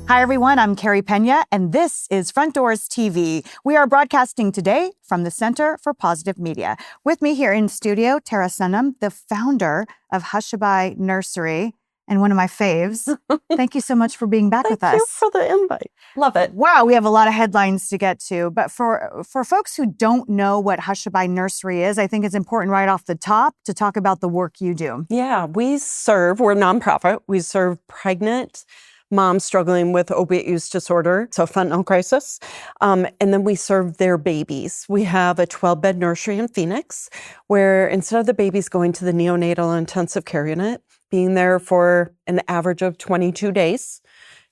Hi, everyone. I'm Carey Peña, and this is Front Doors TV. We are broadcasting today from the Center for Positive Media. With me here in studio, Tara Sundem, the founder of Hushabye Nursery, and one of my faves. Thank you so much for being back with us. Thank you for the invite. Love it. Wow, we have a lot of headlines to get to. But for folks who don't know what Hushabye Nursery is, I think it's important right off the top to talk about the work you do. Yeah, we're a nonprofit. We serve pregnant moms struggling with opiate use disorder, so fentanyl crisis. And then we serve their babies. We have a 12-bed nursery in Phoenix where instead of the babies going to the neonatal intensive care unit, being there for an average of 22 days,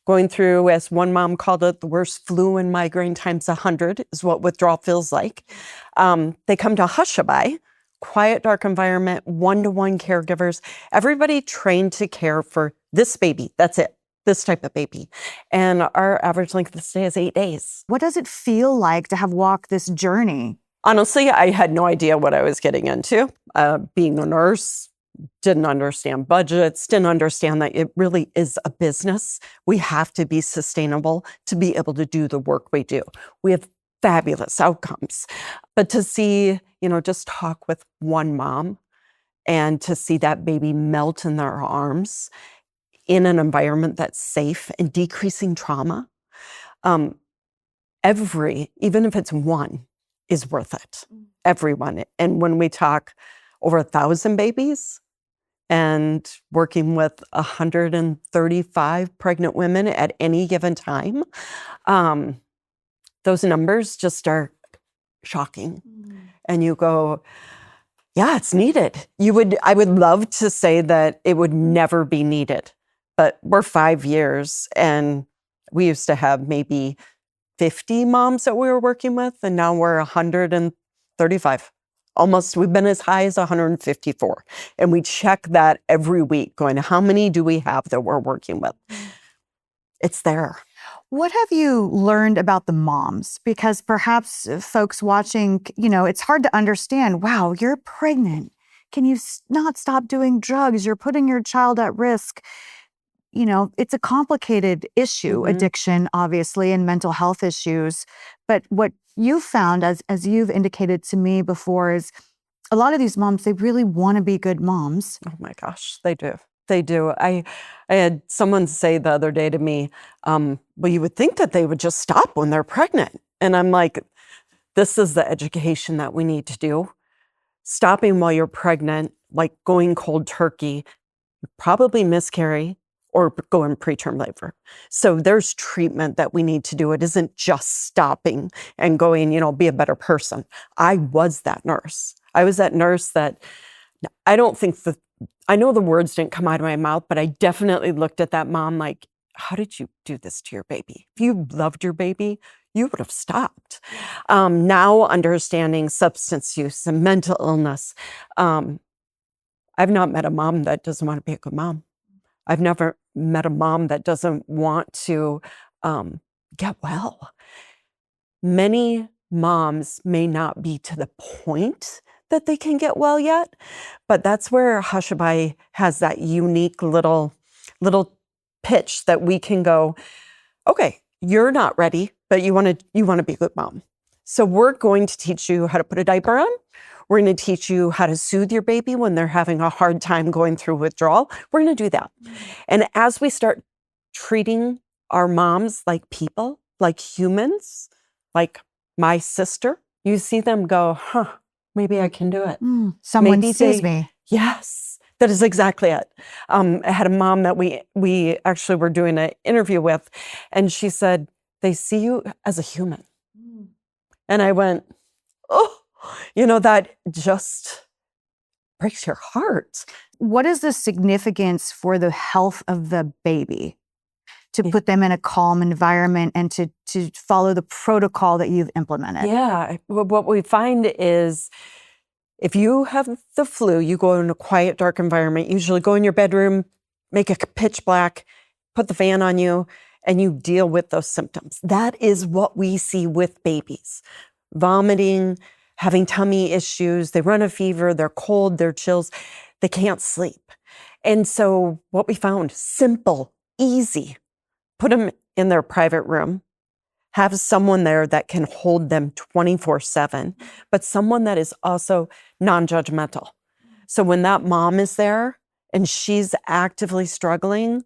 going through, as one mom called it, the worst flu and migraine times 100 is what withdrawal feels like. They come to Hushabye, quiet, dark environment, one-to-one caregivers, everybody trained to care for this baby. That's it. This type of baby. And our average length of stay is 8 days. What does it feel like to have walked this journey? Honestly, I had no idea what I was getting into. Being a nurse, didn't understand budgets, didn't understand that it really is a business. We have to be sustainable to be able to do the work we do. We have fabulous outcomes. But to see, just talk with one mom and to see that baby melt in their arms in an environment that's safe and decreasing trauma, even if it's one, is worth it. Everyone. And when we talk over 1,000 babies and working with 135 pregnant women at any given time, those numbers just are shocking. And you go, yeah, it's needed. I would love to say that it would never be needed. But we're 5 years, and we used to have maybe 50 moms that we were working with, and now we're 135. Almost, we've been as high as 154. And we check that every week, going, how many do we have that we're working with? It's there. What have you learned about the moms? Because perhaps folks watching, it's hard to understand, wow, you're pregnant. Can you not stop doing drugs? You're putting your child at risk. It's a complicated issue, addiction, obviously, and mental health issues. But what you found, as you've indicated to me before, is a lot of these moms, they really want to be good moms. Oh my gosh, they do. They do. I had someone say the other day to me, well, you would think that they would just stop when they're pregnant. And I'm like, this is the education that we need to do. Stopping while you're pregnant, like going cold turkey, you probably miscarry or go in preterm labor. So there's treatment that we need to do. It isn't just stopping and going, be a better person. I was that nurse. I was that nurse that I know the words didn't come out of my mouth, but I definitely looked at that mom like, how did you do this to your baby? If you loved your baby, you would have stopped. Now understanding substance use and mental illness, I've not met a mom that doesn't want to be a good mom. I've never met a mom that doesn't want to get well. Many moms may not be to the point that they can get well yet, but that's where Hushabye has that unique little pitch that we can go, okay, you're not ready, but you want to be a good mom. So we're going to teach you how to put a diaper on. We're going to teach you how to soothe your baby when they're having a hard time going through withdrawal. We're going to do that. And as we start treating our moms like people, like humans, like my sister, you see them go, maybe I can do it. Someone sees me. Yes, that is exactly it. I had a mom that we actually were doing an interview with, and she said, they see you as a human. And I went, oh, that just breaks your heart. What is the significance for the health of the baby to put them in a calm environment and to follow the protocol that you've implemented? Yeah, what we find is if you have the flu, you go in a quiet, dark environment, usually go in your bedroom, make it pitch black, put the fan on you, and you deal with those symptoms. That is what we see with babies. Vomiting, having tummy issues, they run a fever, they're cold, they're chills, they can't sleep. And so what we found, simple, easy, put them in their private room, have someone there that can hold them 24/7, but someone that is also non-judgmental. So when that mom is there and she's actively struggling,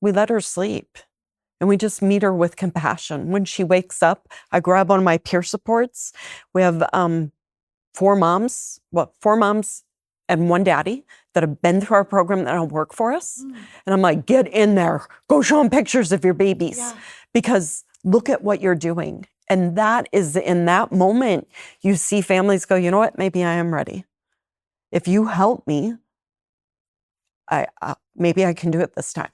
we let her sleep and we just meet her with compassion. When she wakes up, I grab one of my peer supports. We have 4 moms and 1 daddy that have been through our program that'll work for us. And I'm like, get in there, go show them pictures of your babies, because look at what you're doing. And that is in that moment, you see families go, you know what, maybe I am ready. If you help me, maybe I can do it this time.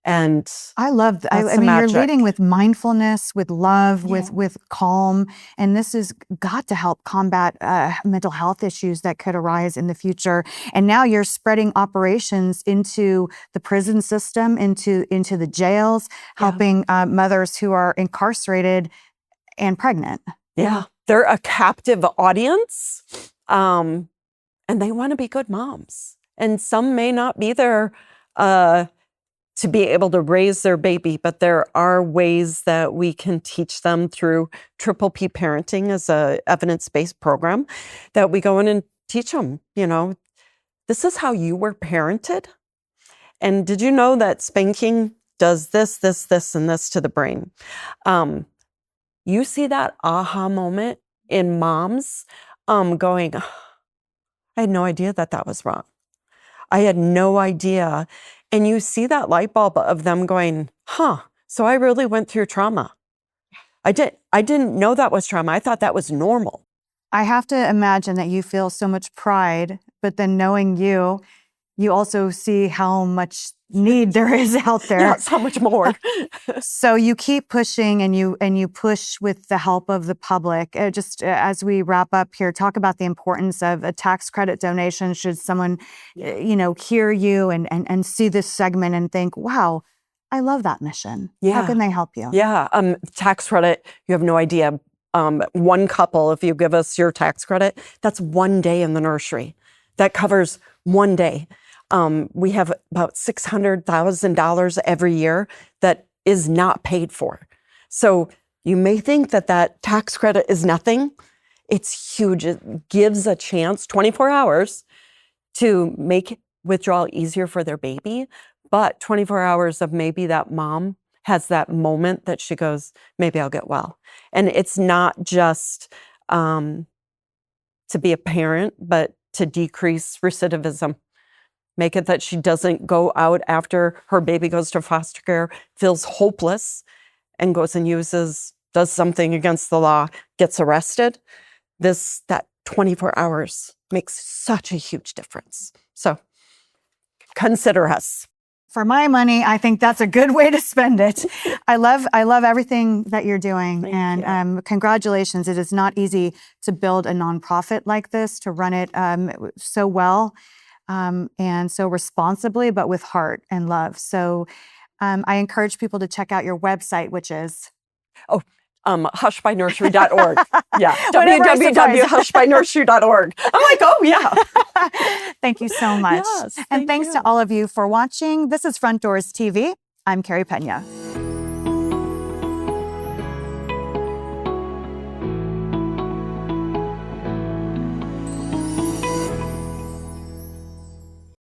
And I love that. I mean, you're leading with mindfulness, with love, with calm. And this has got to help combat mental health issues that could arise in the future. And now you're spreading operations into the prison system, into the jails, helping mothers who are incarcerated and pregnant. Yeah. They're a captive audience. And they want to be good moms. And some may not be there to be able to raise their baby, but there are ways that we can teach them through Triple P Parenting as a evidence-based program that we go in and teach them, you know, this is how you were parented. And did you know that spanking does this, this, this, and this to the brain? You see that aha moment in moms going, I had no idea that was wrong. I had no idea. And you see that light bulb of them going, so I really went through trauma. I didn't know that was trauma. I thought that was normal. I have to imagine that you feel so much pride, but then knowing you also see how much need there is out there. Yes, how much more. So you keep pushing and you push with the help of the public. Just as we wrap up here, talk about the importance of a tax credit donation should someone, hear you and see this segment and think, wow, I love that mission. Yeah. How can they help you? Yeah, tax credit, you have no idea. One couple, if you give us your tax credit, that's 1 day in the nursery. That covers 1 day. We have about $600,000 every year that is not paid for. So you may think that tax credit is nothing. It's huge. It gives a chance, 24 hours, to make withdrawal easier for their baby. But 24 hours of maybe that mom has that moment that she goes, maybe I'll get well. And it's not just to be a parent, but to decrease recidivism. Make it that she doesn't go out after her baby goes to foster care, feels hopeless, and goes and does something against the law, gets arrested. That 24 hours makes such a huge difference. So consider us. For my money, I think that's a good way to spend it. I love everything that you're doing. Thank you. Congratulations. It is not easy to build a nonprofit like this, to run it so well. And so responsibly, but with heart and love. So I encourage people to check out your website, which is? Hushabyenursery.org. Yeah, www.hushabyenursery.org. I'm like, oh yeah. Thank you so much. Yes, and thanks to all of you for watching. This is Front Doors TV. I'm Carey Peña.